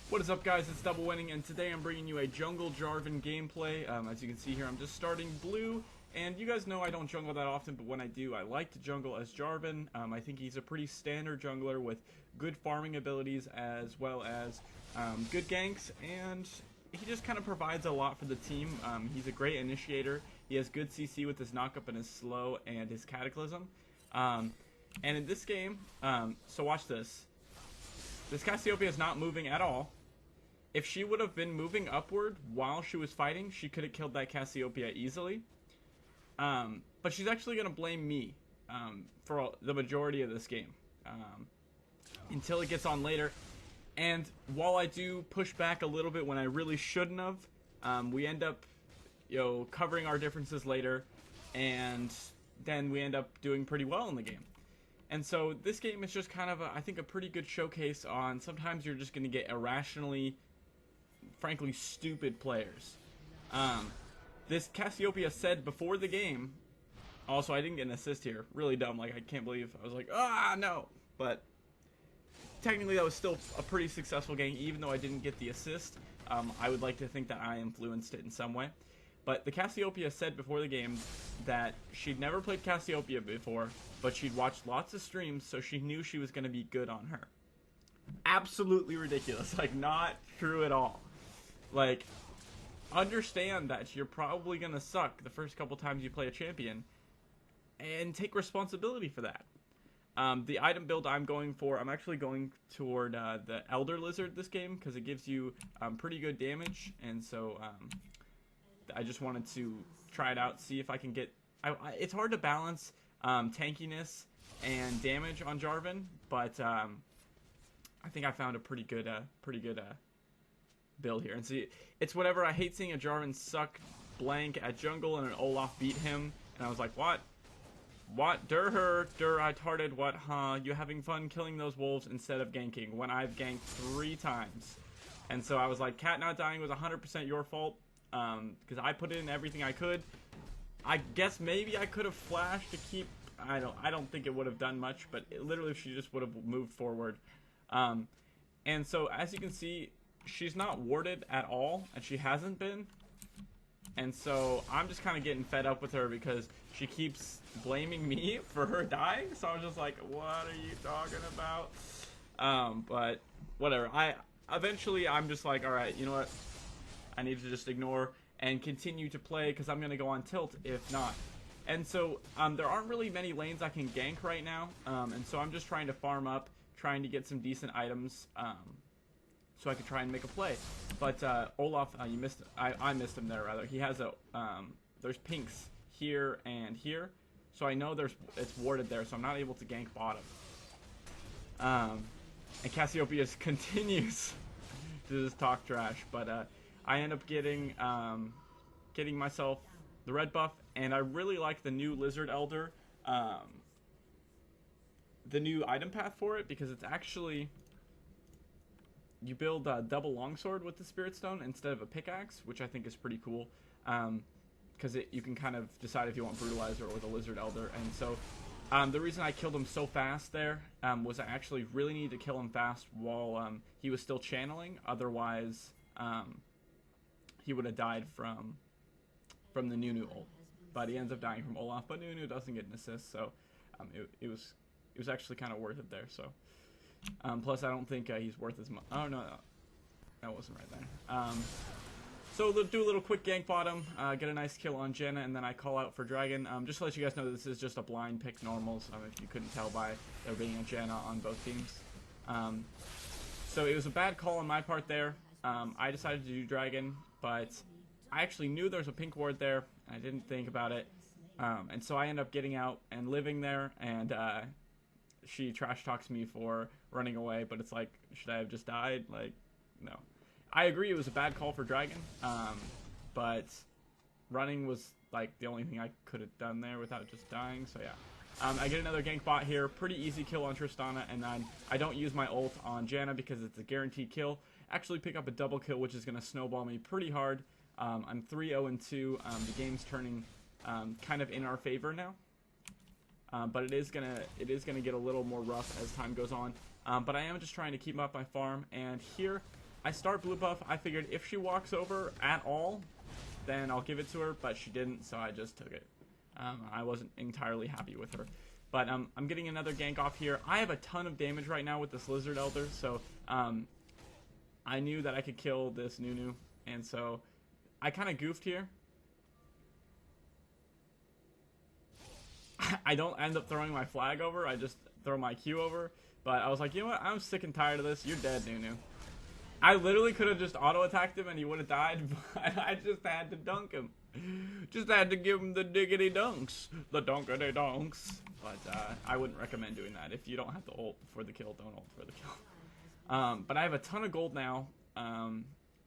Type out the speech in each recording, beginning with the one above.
What is up, guys? It's DoubleWinning, and today I'm bringing you a jungle Jarvan gameplay. As you can see here, I'm just starting blue, and you guys know I don't jungle that often, but when I do, I like to jungle as Jarvan. I think he's a pretty standard jungler with good farming abilities as well as good ganks, and he just kind of provides a lot for the team. He's a great initiator. He has good CC with his knockup and his slow and his cataclysm. And in this game, so watch this. This Cassiopeia is not moving at all. If she would have been moving upward while she was fighting, she could have killed that Cassiopeia easily. But she's actually going to blame me for the majority of this game. Until it gets on later. And while I do push back a little bit when I really shouldn't have, we end up, covering our differences later. And then we end up doing pretty well in the game. And so this game is just kind of, I think, a pretty good showcase on sometimes you're just going to get irrationally, frankly, stupid players. This Cassiopeia said before the game, also I didn't get an assist here, really dumb, like I can't believe, I was like, no, but technically that was still a pretty successful game, even though I didn't get the assist. I would like to think that I influenced it in some way. But the Cassiopeia said before the game that she'd never played Cassiopeia before, but she'd watched lots of streams, so she knew she was going to be good on her. Absolutely ridiculous. Like, not true at all. Like, understand that you're probably going to suck the first couple times you play a champion, and take responsibility for that. The item build I'm going for, I'm actually going toward the Elder Lizard this game, because it gives you pretty good damage, and so I just wanted to try it out, see if I can get... it's hard to balance tankiness and damage on Jarvan, but I think I found a pretty good build here. And see, it's whatever. I hate seeing a Jarvan suck blank at jungle and an Olaf beat him, and I was like, what? I-hearted, what, huh? You having fun killing those wolves instead of ganking when I've ganked 3 times. And so I was like, Cat not dying was 100% your fault, because I put in everything I could. I guess maybe I could have flashed to keep... I don't think it would have done much, but literally she just would have moved forward. And so, as you can see, she's not warded at all, and she hasn't been. And so, I'm just kind of getting fed up with her because she keeps blaming me for her dying. So I was just like, what are you talking about? But, whatever. Eventually, I'm just like, alright, you know what? I need to just ignore and continue to play because I'm going to go on tilt if not. And so there aren't really many lanes I can gank right now, and so I'm just trying to farm up, trying to get some decent items so I can try and make a play. But Olaf, you missed. I missed him there rather. He has a there's pinks here and here, so I know it's warded there, so I'm not able to gank bottom. And Cassiopeia continues to just talk trash, but I end up getting myself the red buff, and I really like the new Lizard Elder, the new item path for it, because it's actually, you build a double longsword with the Spirit Stone instead of a pickaxe, which I think is pretty cool, because you can kind of decide if you want Brutalizer or the Lizard Elder. And so the reason I killed him so fast there was I actually really needed to kill him fast while he was still channeling, otherwise he would have died from the Nunu ult, but he ends up dying from Olaf. But Nunu doesn't get an assist, so it was actually kind of worth it there. So plus, I don't think he's worth as much. Oh no, that wasn't right there. So we'll do a little quick gank bottom, get a nice kill on Janna, and then I call out for Dragon. Just to let you guys know, this is just a blind pick normals. If you couldn't tell by there being a Janna on both teams. So it was a bad call on my part there. I decided to do Dragon, but I actually knew there was a pink ward there. I didn't think about it. And so I end up getting out and living there, and she trash talks me for running away, but it's like, should I have just died? Like, no. I agree it was a bad call for Dragon, but running was like the only thing I could have done there without just dying, so yeah. I get another gank bot here, pretty easy kill on Tristana, and then I don't use my ult on Janna because it's a guaranteed kill. Actually pick up a double kill, which is going to snowball me pretty hard. I'm 3-0-2. The game's turning kind of in our favor now, but it is gonna get a little more rough as time goes on. But I am just trying to keep up my farm, and here I start blue buff. I figured if she walks over at all, then I'll give it to her, but she didn't, so I just took it. I wasn't entirely happy with her. But I'm getting another gank off here. I have a ton of damage right now with this Lizard Elder, so I knew that I could kill this Nunu, and so I kind of goofed here. I don't end up throwing my flag over, I just throw my Q over. But I was like, you know what, I'm sick and tired of this. You're dead, Nunu. I literally could have just auto-attacked him and he would have died, but I just had to dunk him. Just had to give him the diggity dunks. The dunkity dunks. But I wouldn't recommend doing that. If you don't have to ult for the kill, don't ult for the kill. But I have a ton of gold now.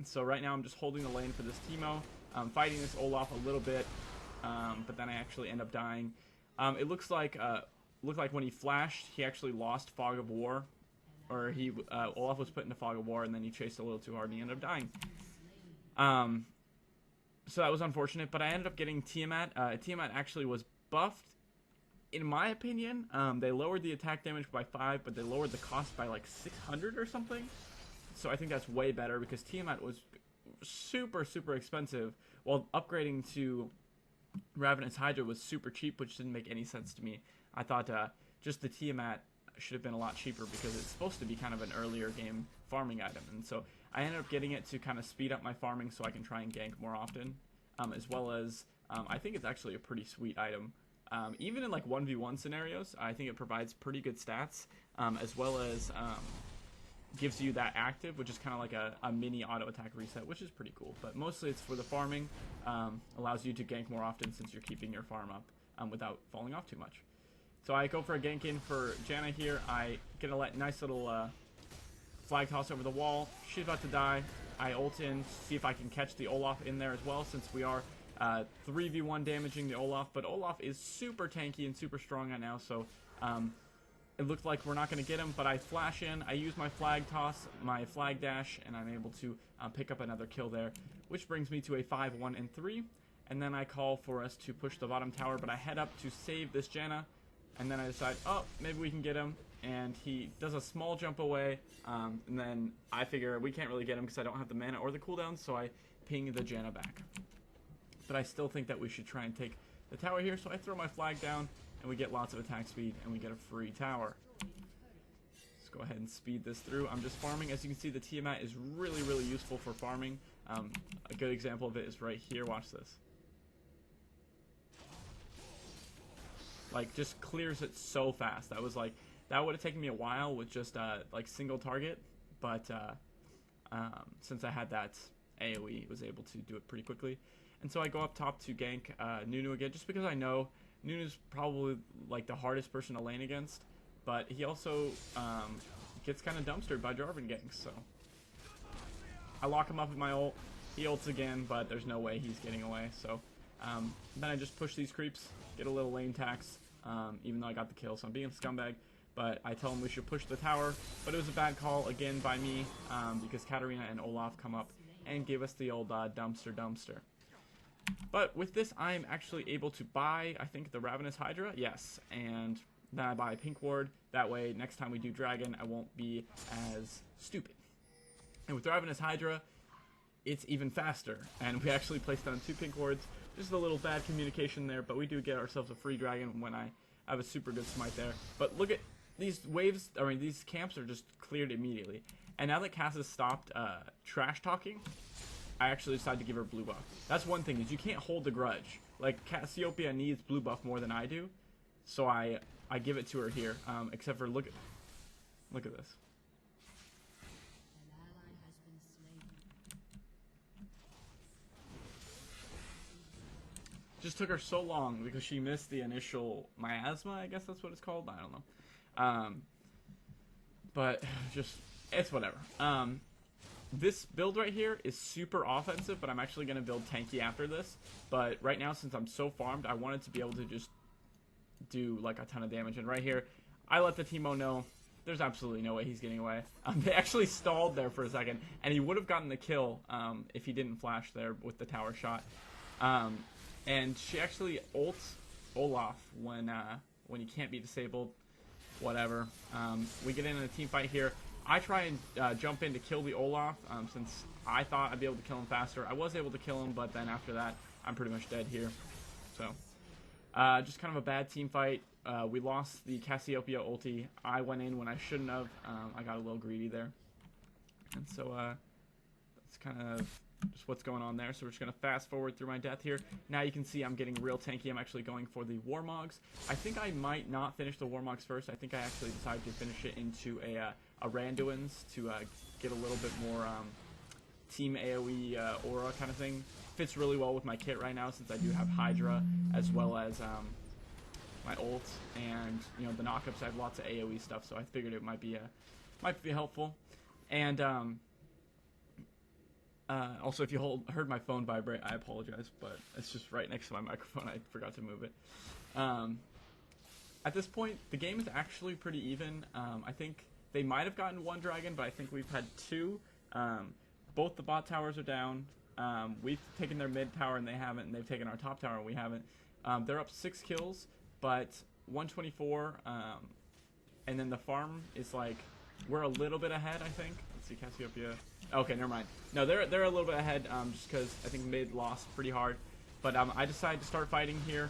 So right now I'm just holding the lane for this Teemo. I'm fighting this Olaf a little bit, but then I actually end up dying. It looks like when he flashed, he actually lost Fog of War. Or Olaf was put into Fog of War, and then he chased a little too hard, and he ended up dying. So that was unfortunate, but I ended up getting Tiamat. Tiamat actually was buffed, in my opinion. They lowered the attack damage by 5, but they lowered the cost by like 600 or something. So I think that's way better, because Tiamat was super, super expensive, while upgrading to Ravenous Hydra was super cheap, which didn't make any sense to me. I thought just the Tiamat should have been a lot cheaper, because it's supposed to be kind of an earlier game farming item, and so I ended up getting it to kind of speed up my farming so I can try and gank more often, as well as I think it's actually a pretty sweet item. Even in like 1v1 scenarios, I think it provides pretty good stats, as well as gives you that active, which is kind of like a mini auto attack reset, which is pretty cool. But mostly it's for the farming, allows you to gank more often since you're keeping your farm up without falling off too much. So I go for a gank in for Janna here. I get a nice little flag toss over the wall. She's about to die. I ult in, see if I can catch the Olaf in there as well, since we are 3v1 damaging the Olaf. But Olaf is super tanky and super strong right now, so it looked like we're not going to get him. But I flash in, I use my flag toss, my flag dash, and I'm able to pick up another kill there, which brings me to a 5-1-3. And then I call for us to push the bottom tower, but I head up to save this Janna. And then I decide, oh, maybe we can get him. And he does a small jump away. And then I figure we can't really get him because I don't have the mana or the cooldown. So I ping the Janna back. But I still think that we should try and take the tower here. So I throw my flag down. And we get lots of attack speed. And we get a free tower. Let's go ahead and speed this through. I'm just farming. As you can see, the Tiamat is really, really useful for farming. A good example of it is right here. Watch this. Like, just clears it so fast. That was like, that would have taken me a while with just like single target, but since I had that AoE, was able to do it pretty quickly. And so I go up top to gank Nunu again, just because I know Nunu's probably like the hardest person to lane against, but he also gets kind of dumpstered by Jarvan ganks. So I lock him up with my ult. He ults again, but there's no way he's getting away. So then I just push these creeps, get a little lane tax, even though I got the kill, so I'm being a scumbag. But I tell him we should push the tower, but it was a bad call again by me, because Katarina and Olaf come up and give us the old dumpster. But with this, I'm actually able to buy, I think, the Ravenous Hydra, yes, and then I buy a pink ward. That way, next time we do dragon, I won't be as stupid. And with Ravenous Hydra, it's even faster, and we actually placed down 2 pink wards. Just a little bad communication there, but we do get ourselves a free dragon when I have a super good smite there. But look at these waves, I mean, these camps are just cleared immediately. And now that Cass has stopped trash talking, I actually decided to give her blue buff. That's one thing, is you can't hold the grudge. Like, Cassiopeia needs blue buff more than I do, so I give it to her here. Except for, look at this. Just took her so long because she missed the initial miasma, I guess that's what it's called. I don't know. But just, it's whatever. This build right here is super offensive, but I'm actually going to build tanky after this. But right now, since I'm so farmed, I wanted to be able to just do like a ton of damage. And right here, I let the Teemo know there's absolutely no way he's getting away. They actually stalled there for a second, and he would have gotten the kill if he didn't flash there with the tower shot. And she actually ults Olaf when he can't be disabled. Whatever. We get in a team fight here. I try and jump in to kill the Olaf, since I thought I'd be able to kill him faster. I was able to kill him, but then after that, I'm pretty much dead here. So, just kind of a bad team fight. We lost the Cassiopeia ulti. I went in when I shouldn't have. I got a little greedy there. And so, that's kind of just what's going on there. So we're just going to fast forward through my death here. Now you can see I'm getting real tanky. I'm actually going for the Warmogs. I think I might not finish the Warmogs first. I think I actually decided to finish it into a Randuin's to get a little bit more team AoE aura kind of thing. Fits really well with my kit right now since I do have Hydra as well as my ult, and you know the knockups. I have lots of AoE stuff, so I figured it might be helpful. And also, if you heard my phone vibrate, I apologize, but it's just right next to my microphone. I forgot to move it. At this point, the game is actually pretty even. I think they might have gotten one dragon, but I think we've had two. Both the bot towers are down. We've taken their mid tower and they haven't, and they've taken our top tower and we haven't. They're up 6 kills, but 124, and then the farm is like, we're a little bit ahead, I think. Let's see, Cassiopeia. Okay, never mind. No, they're a little bit ahead, just because I think mid lost pretty hard. But I decided to start fighting here,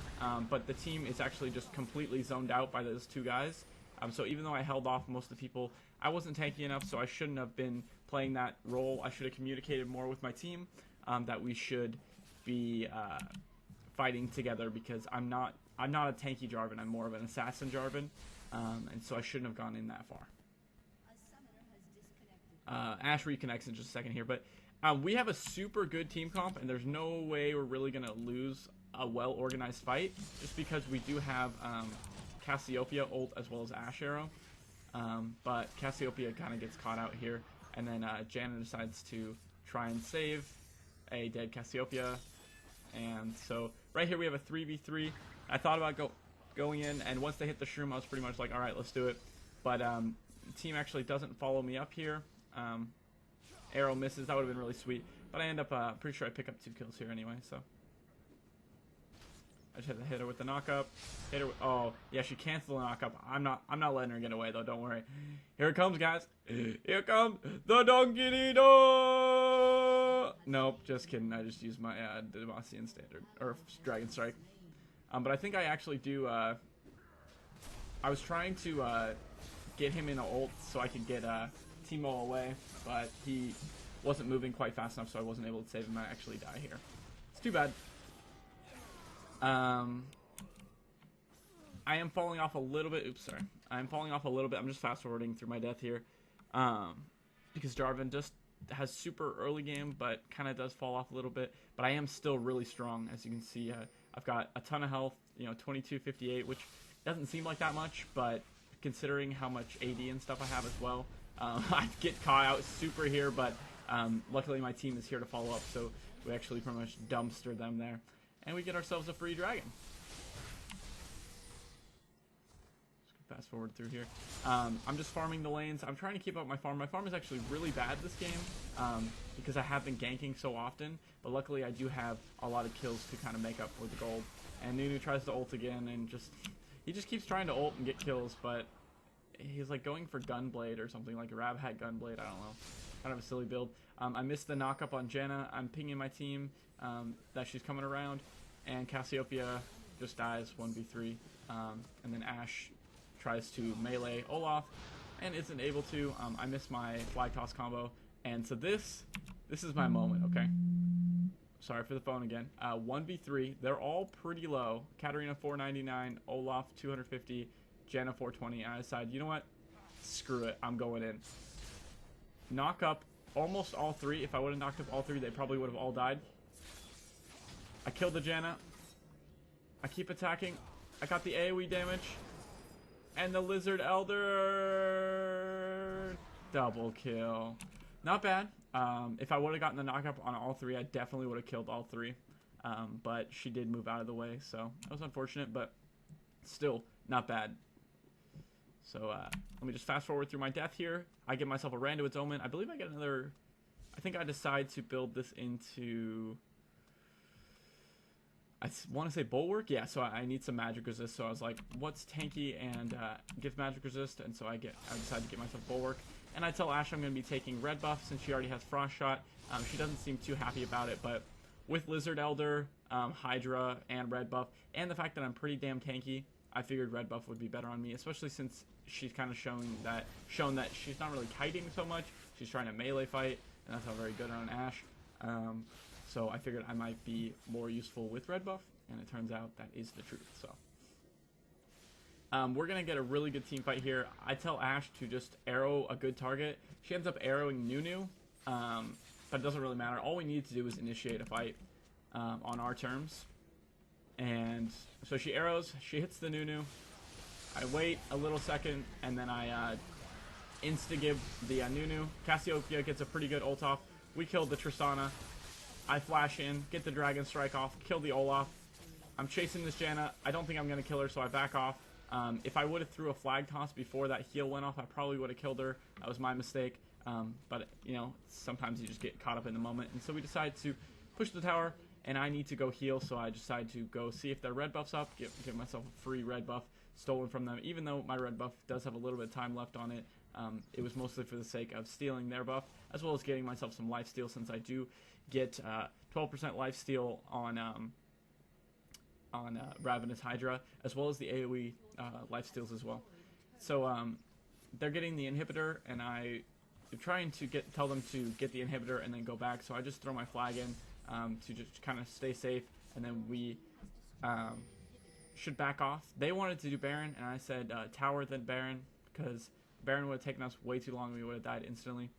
but the team is actually just completely zoned out by those two guys. So even though I held off most of the people, I wasn't tanky enough, so I shouldn't have been playing that role. I should have communicated more with my team that we should be fighting together, because I'm not a tanky Jarvan. I'm more of an assassin Jarvan, and so I shouldn't have gone in that far. Ash reconnects in just a second here, but we have a super good team comp, and there's no way we're really going to lose a well-organized fight, just because we do have Cassiopeia ult as well as Ash arrow. But Cassiopeia kind of gets caught out here, and then Janna decides to try and save a dead Cassiopeia. And so right here we have a 3v3. I thought about going in, and once they hit the shroom, I was pretty much like, alright, let's do it. But the team actually doesn't follow me up here. Arrow misses. That would have been really sweet, but I end up pretty sure I pick up 2 kills here anyway, so I just had to hit her with the knockup. Hit her with, oh yeah, she canceled the knockup. I'm not letting her get away though, don't worry. Here it comes, guys. Here comes the Donkey Dog. Nope, just kidding. I just used my Demacian standard or Dragon Strike. But I think I actually do I was trying to get him in an ult so I could get Teemo away, but he wasn't moving quite fast enough, so I wasn't able to save him. I actually die here. It's too bad. I am falling off a little bit. Oops, sorry. I am falling off a little bit. I'm just fast forwarding through my death here, because Jarvan just has super early game, but kind of does fall off a little bit. But I am still really strong, as you can see. I've got a ton of health. 2258, which doesn't seem like that much, but considering how much AD and stuff I have as well. I get caught out super here, but luckily my team is here to follow up, so we actually pretty much dumpster them there. And we get ourselves a free dragon. Just fast forward through here. I'm just farming the lanes. I'm trying to keep up my farm. My farm is actually really bad this game, because I have been ganking so often, but luckily I do have a lot of kills to kind of make up for the gold. And Nunu tries to ult again, and he just keeps trying to ult and get kills, but he's like going for Gunblade or something, like a Rab hat Gunblade, I don't know. Kind of a silly build. I missed the knockup on Janna. I'm pinging my team that she's coming around, and Cassiopeia just dies 1v3. And then Ash tries to melee Olaf and isn't able to. I miss my flag toss combo, and so this is my moment, okay? Sorry for the phone again. 1v3. They're all pretty low. Katarina 499, Olaf 250, Janna 420, and I decide, you know what? Screw it. I'm going in. Knock up almost all 3. If I would have knocked up all 3, they probably would have all died. I killed the Janna. I keep attacking. I got the AoE damage. And the Lizard Elder. Double kill. Not bad. If I would have gotten the knockup on all 3, I definitely would have killed all 3. But she did move out of the way, so that was unfortunate, but still not bad. So let me just fast forward through my death here. I get myself a Randuin's Omen. I believe I get another. I think I decide to build this into, I want to say Bulwark. Yeah, so I need some magic resist. So I was like, what's tanky and gives magic resist? And so I decide to get myself Bulwark. and I tell Ashe I'm going to be taking red buff since she already has Frost Shot. She doesn't seem too happy about it, but with Lizard Elder, Hydra, and red buff, and the fact that I'm pretty damn tanky, I figured red buff would be better on me, especially since she's kind of shown that she's not really kiting so much. She's trying to melee fight, and that's not very good on Ashe. So I figured I might be more useful with red buff, and it turns out that is the truth. So we're going to get a really good team fight here. I tell Ashe to just arrow a good target. She ends up arrowing Nunu, but it doesn't really matter. All we need to do is initiate a fight on our terms. And so she arrows, she hits the Nunu. I wait a little second, and then I insta-give the Nunu. Cassiopeia gets a pretty good ult off. We killed the Tristana. I flash in, get the Dragon Strike off, kill the Olaf. I'm chasing this Janna. I don't think I'm going to kill her, so I back off. If I would have threw a flag toss before that heal went off, I probably would have killed her. That was my mistake. But, you know, sometimes you just get caught up in the moment. And so we decide to push the tower, and I need to go heal, so I decide to go see if their red buff's up, give myself a free red buff stolen from them. Even though my red buff does have a little bit of time left on it, it was mostly for the sake of stealing their buff, as well as getting myself some lifesteal, since I do get 12% lifesteal on Ravenous Hydra, as well as the AoE lifesteals as well. So they're getting the inhibitor, and I'm trying to tell them to get the inhibitor and then go back, so I just throw my flag in to just kind of stay safe, and then we should back off. They wanted to do Baron, and I said tower then Baron, because Baron would have taken us way too long and we would have died instantly.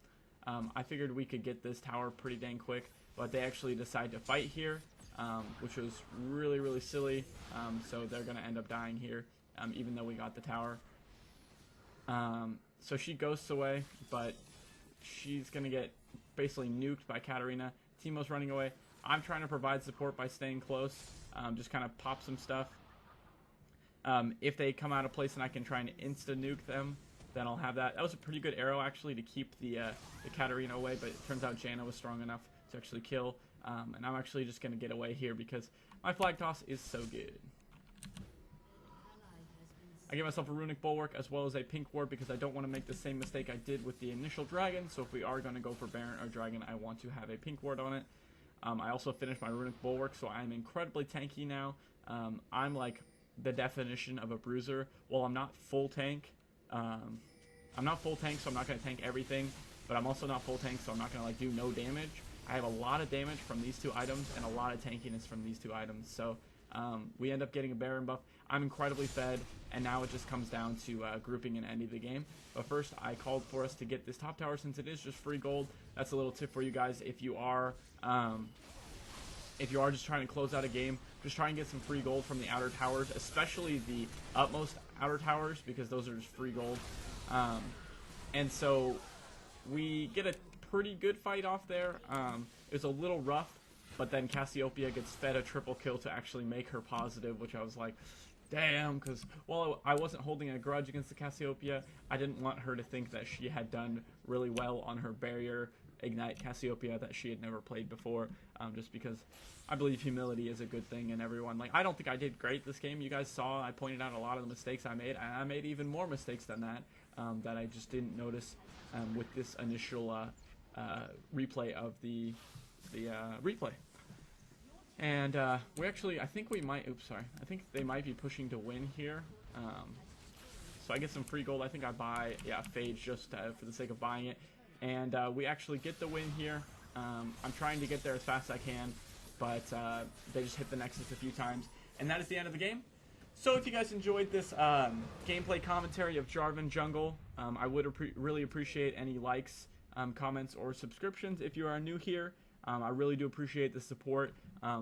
I figured we could get this tower pretty dang quick, but they actually decided to fight here, which was really, really silly. So they're going to end up dying here, even though we got the tower. So she ghosts away, but she's going to get basically nuked by Katarina. Teemo's running away. I'm trying to provide support by staying close, just kind of pop some stuff. If they come out of place and I can try and insta-nuke them, then I'll have that. That was a pretty good arrow, actually, to keep the Katarina away, but it turns out Janna was strong enough to actually kill. And I'm actually just going to get away here because my flag toss is so good. I give myself a Runic Bulwark as well as a Pink Ward because I don't want to make the same mistake I did with the initial Dragon. So if we are going to go for Baron or Dragon, I want to have a Pink Ward on it. I also finished my Runic Bulwark, so I'm incredibly tanky now. I'm like the definition of a bruiser. Well, I'm not full tank. I'm not full tank, so I'm not going to tank everything. But I'm also not full tank, so I'm not going to like do no damage. I have a lot of damage from these two items and a lot of tankiness from these two items. So we end up getting a Baron buff. I'm incredibly fed, and now it just comes doing to grouping and ending the game. But first, I called for us to get this top tower since it is just free gold. That's a little tip for you guys. If you are just trying to close out a game, just try and get some free gold from the outer towers, especially the utmost outer towers, because those are just free gold. And so we get a pretty good fight off there. It was a little rough, but then Cassiopeia gets fed a triple kill to actually make her positive, which I was like, damn, because while I wasn't holding a grudge against the Cassiopeia, I didn't want her to think that she had done really well on her barrier Ignite Cassiopeia that she had never played before, just because I believe humility is a good thing in everyone. Like, I don't think I did great this game. You guys saw I pointed out a lot of the mistakes I made, and I made even more mistakes than that, that I just didn't notice with this initial replay of the replay. And we actually, I think we might, oops, sorry. I think they might be pushing to win here. So I get some free gold. I think I buy, yeah, Phage just for the sake of buying it. And we actually get the win here. I'm trying to get there as fast as I can, but they just hit the Nexus a few times. And that is the end of the game. So if you guys enjoyed this gameplay commentary of Jarvan Jungle, I would really appreciate any likes, comments, or subscriptions if you are new here. I really do appreciate the support.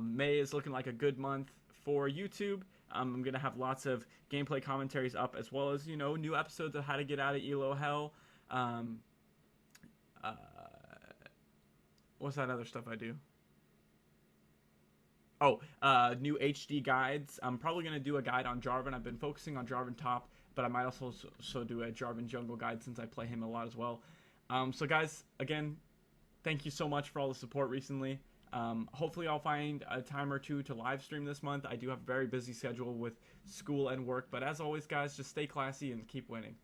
May is looking like a good month for YouTube. I'm going to have lots of gameplay commentaries up, as well as, you know, new episodes of How to Get Out of Elo Hell. What's that other stuff I do? Oh, new HD guides. I'm probably going to do a guide on Jarvan. I've been focusing on Jarvan top, but I might also do a Jarvan jungle guide since I play him a lot as well. So guys, again, thank you so much for all the support recently. Hopefully I'll find a time or two to live stream this month. I do have a very busy schedule with school and work, but as always, guys, just stay classy and keep winning.